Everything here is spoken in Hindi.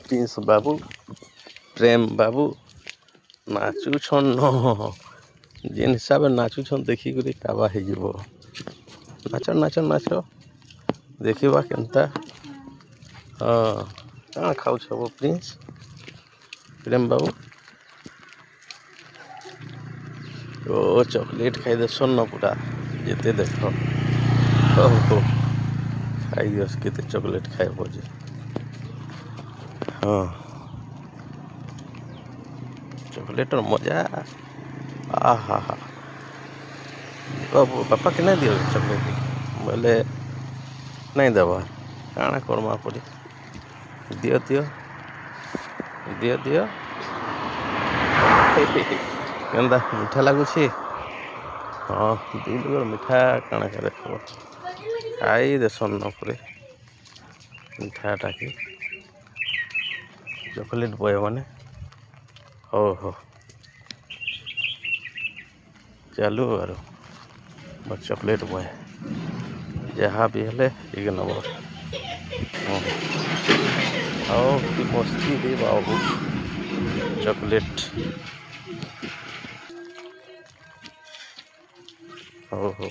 प्रिंस बाबू प्रेम बाबू नाचुछन जेन हिसाब नाचुछन देखिक काबा हो नाच नाच नाच देखा केनता हाँ क्या खाऊ छो प्रिंस प्रेम बाबू ओ चॉकलेट खाई देसन न पूरा जिते देख हो खाई दिस के चॉकलेट खाए बजे हाँ चॉकलेट मजा आहा हा बापा के नहीं दियो चॉकलेट बोले नहीं देवा काଣା करमा पड़ी दियो दियो दियो दियो केन्दा मीठा लगुच हाँ दिल मिठा काଣା के देख खाई देसन पूरे मिठाटा कि चॉकलेट बॉय मैंने हो चलू आर चॉकलेट बॉय जहाँ भी हेले एक नंबर हाँ कि मस्ती दे बाबू चॉकलेट हो